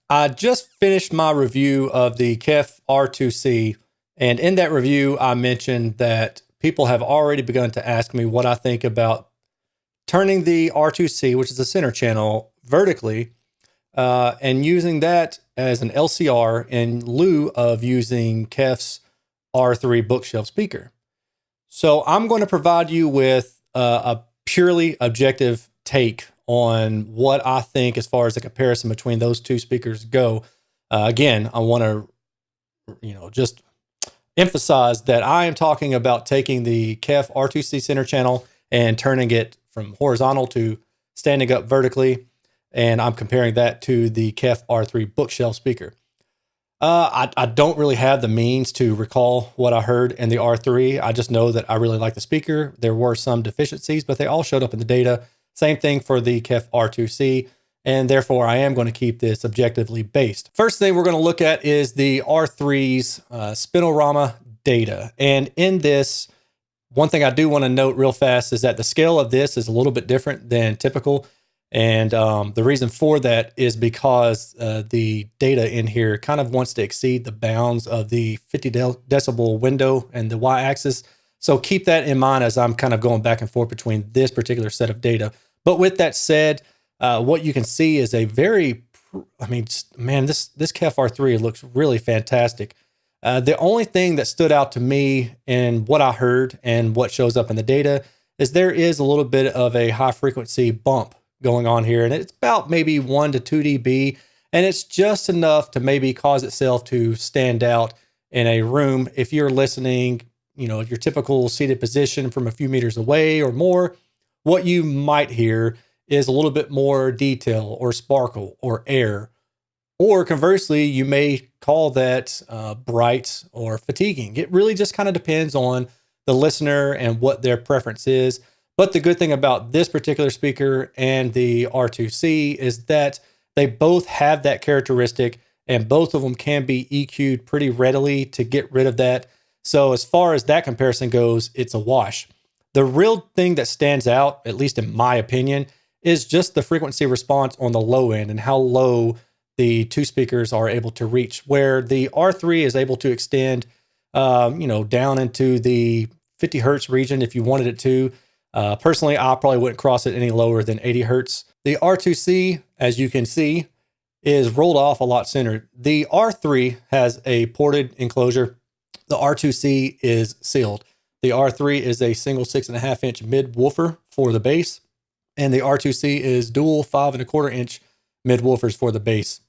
I just finished my review of the Kef R2c, and in that review, I mentioned that people have already begun to ask me what I think about turning the R2c, which is the center channel, vertically, and using that as an LCR in lieu of using Kef's R3 bookshelf speaker. So I'm going to provide you with a purely objective take on what I think as far as the comparison between those two speakers go. Again, I want to, just emphasize that I am talking about taking the KEF R2c center channel and turning it from horizontal to standing up vertically. And I'm comparing that to the KEF R3 bookshelf speaker. I don't really have the means to recall what I heard in the R3. I just know that I really like the speaker. There were some deficiencies, but they all showed up in the data. Same thing for the KEF R2C, and therefore I am going to keep this objectively based. First thing we're going to look at is the R3's spinorama data. And in this, one thing I do want to note real fast is that the scale of this is a little bit different than typical. And the reason for that is because the data in here kind of wants to exceed the bounds of the 50 decibel window and the y-axis. So keep that in mind as I'm kind of going back and forth between this particular set of data. But with that said, what you can see is a very, man, this Kef R3 looks really fantastic. The only thing that stood out to me in what I heard and what shows up in the data is there is a little bit of a high frequency bump going on here, and it's about maybe 1 to 2 dB, and it's just enough to maybe cause itself to stand out in a room. If you're listening, your typical seated position from a few meters away or more, what you might hear is a little bit more detail or sparkle or air, or conversely, you may call that bright or fatiguing. It really just kind of depends on the listener and what their preference is. But the good thing about this particular speaker and the R2C is that they both have that characteristic, and both of them can be EQ'd pretty readily to get rid of that. So as far as that comparison goes, it's a wash. The real thing that stands out, at least in my opinion, is just the frequency response on the low end and how low the two speakers are able to reach, where the R3 is able to extend, down into the 50 hertz region if you wanted it to. Personally, I probably wouldn't cross it any lower than 80 hertz. The R2C, as you can see, is rolled off a lot sooner. The R3 has a ported enclosure. The R2C is sealed. The R3 is a single 6.5 inch mid woofer for the bass, and the R2C is dual 5.25 inch mid woofers for the bass.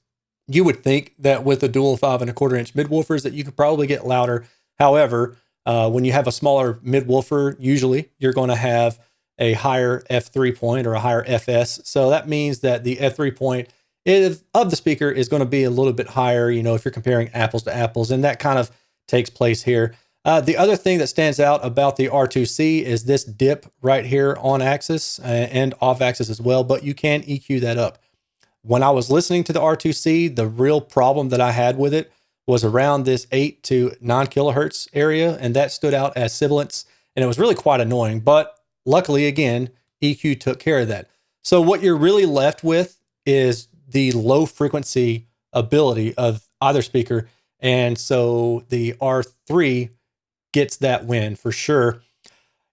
You would think that with the dual 5.25 inch mid woofers that you could probably get louder. However, when you have a smaller mid woofer, usually you're going to have a higher F3 point or a higher FS. So that means that the F3 point of the speaker is going to be a little bit higher, if you're comparing apples to apples, and that kind of takes place here. The other thing that stands out about the R2C is this dip right here on axis and off axis as well, but you can EQ that up. When I was listening to the R2C, the real problem that I had with it was around this 8 to 9 kilohertz area, and that stood out as sibilance, and it was really quite annoying. But luckily, again, EQ took care of that. So what you're really left with is the low frequency ability of either speaker, and so the R3 gets that win for sure.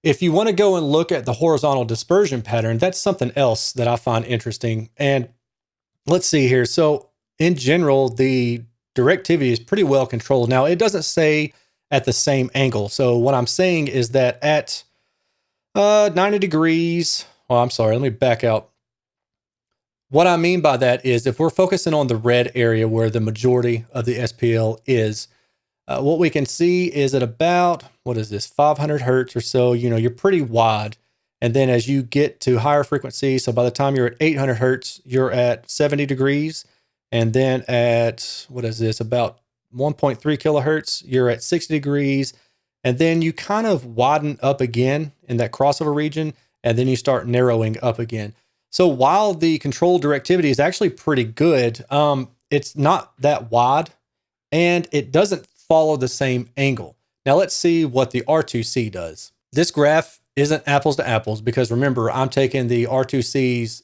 If you want to go and look at the horizontal dispersion pattern, that's something else that I find interesting. And let's see here. So in general, the directivity is pretty well controlled. Now, it doesn't say at the same angle. So what I'm saying is that at 90 degrees, well, I'm sorry, let me back out. What I mean by that is if we're focusing on the red area where the majority of the SPL is, what we can see is at about, 500 hertz or so, you're pretty wide. And then as you get to higher frequency, so by the time you're at 800 hertz, you're at 70 degrees. And then at, about 1.3 kilohertz, you're at 60 degrees. And then you kind of widen up again in that crossover region, and then you start narrowing up again. So while the control directivity is actually pretty good, it's not that wide, and it doesn't follow the same angle. Now let's see what the R2C does. This graph isn't apples to apples because remember, I'm taking the R2C's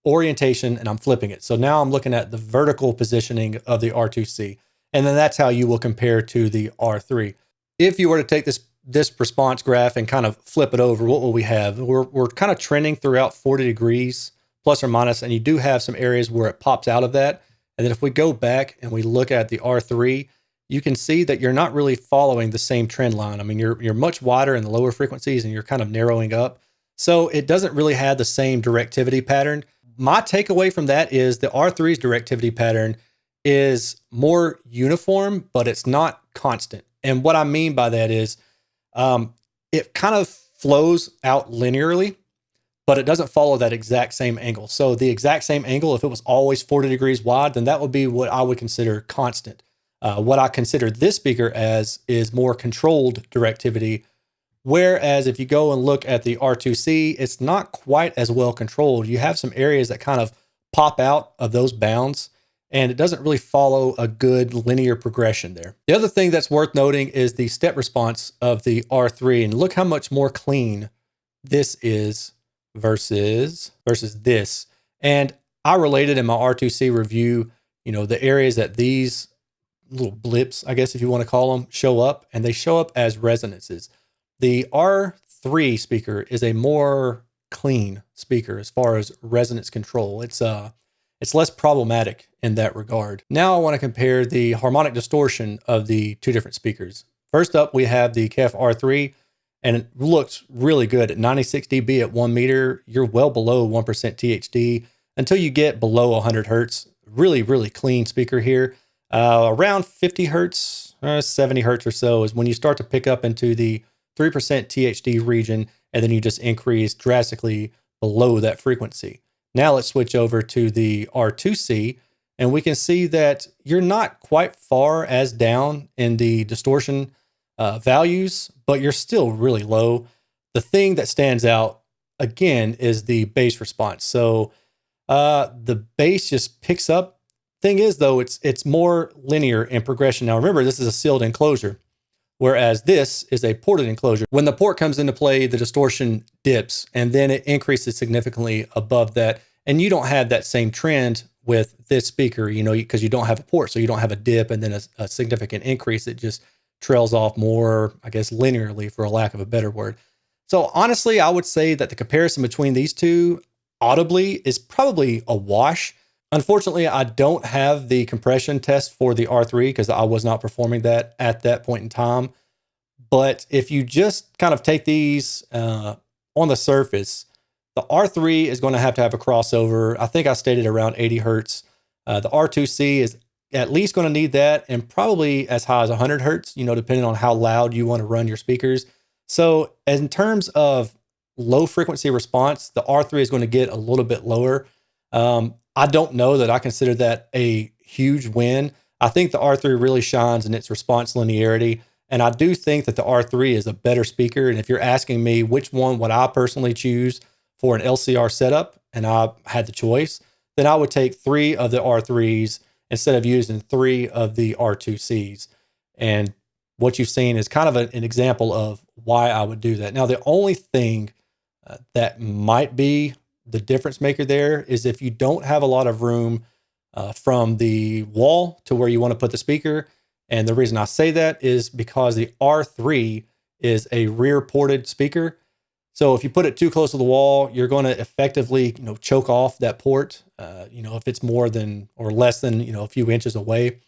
orientation and I'm flipping it. So now I'm looking at the vertical positioning of the R2C. And then that's how you will compare to the R3. If you were to take this response graph and kind of flip it over, what will we have? We're kind of trending throughout 40 degrees plus or minus, and you do have some areas where it pops out of that. And then if we go back and we look at the R3, you can see that you're not really following the same trend line. I mean, you're much wider in the lower frequencies and you're kind of narrowing up. So it doesn't really have the same directivity pattern. My takeaway from that is the R3's directivity pattern is more uniform, but it's not constant. And what I mean by that is it kind of flows out linearly, but it doesn't follow that exact same angle. So the exact same angle, if it was always 40 degrees wide, then that would be what I would consider constant. What I consider this speaker as is more controlled directivity. Whereas if you go and look at the R2C, it's not quite as well controlled. You have some areas that kind of pop out of those bounds, and it doesn't really follow a good linear progression there. The other thing that's worth noting is the step response of the R3, and look how much more clean this is versus this. And I related in my R2C review, the areas that these little blips, I guess if you want to call them, show up, and they show up as resonances. The R3 speaker is a more clean speaker as far as resonance control. It's less problematic in that regard. Now I want to compare the harmonic distortion of the two different speakers. First up, we have the Kef R3, and it looks really good at 96 dB at 1 meter. You're well below 1% THD until you get below 100 hertz. Really, really clean speaker here. Around 50 hertz, 70 hertz or so is when you start to pick up into the 3% THD region, and then you just increase drastically below that frequency. Now let's switch over to the R2C, and we can see that you're not quite far as down in the distortion values, but you're still really low. The thing that stands out, again, is the bass response. So the bass just picks up. Thing is, though, it's more linear in progression. Now, remember, this is a sealed enclosure, whereas this is a ported enclosure. When the port comes into play, the distortion dips, and then it increases significantly above that. And you don't have that same trend with this speaker, because you don't have a port, so you don't have a dip and then a significant increase. It just trails off more, I guess, linearly, for a lack of a better word. So honestly, I would say that the comparison between these two audibly is probably a wash. Unfortunately, I don't have the compression test for the R3 because I was not performing that at that point in time. But if you just kind of take these on the surface, the R3 is going to have a crossover. I think I stated around 80 hertz. The R2C is at least going to need that, and probably as high as 100 hertz, depending on how loud you want to run your speakers. So in terms of low frequency response, the R3 is going to get a little bit lower. I don't know that I consider that a huge win. I think the R3 really shines in its response linearity. And I do think that the R3 is a better speaker. And if you're asking me which one would I personally choose for an LCR setup, and I had the choice, then I would take 3 of the R3s instead of using 3 of the R2Cs. And what you've seen is kind of an example of why I would do that. Now, the only thing that might be the difference maker there is if you don't have a lot of room from the wall to where you want to put the speaker. And the reason I say that is because the R3 is a rear ported speaker. So if you put it too close to the wall, you're going to effectively, choke off that port. If it's more than or less than, a few inches away,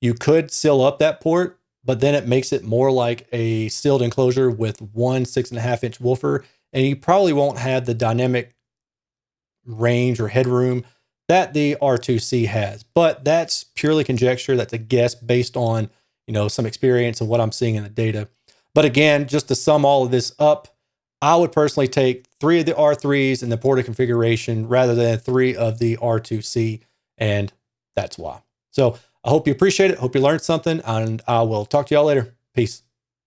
you could seal up that port, but then it makes it more like a sealed enclosure with one 6.5-inch woofer. And you probably won't have the dynamic range or headroom that the R2C has. But that's purely conjecture. That's a guess based on, some experience and what I'm seeing in the data. But again, just to sum all of this up, I would personally take 3 of the R3s in the ported configuration rather than 3 of the R2C, and that's why. So I hope you appreciate it. Hope you learned something, and I will talk to y'all later. Peace.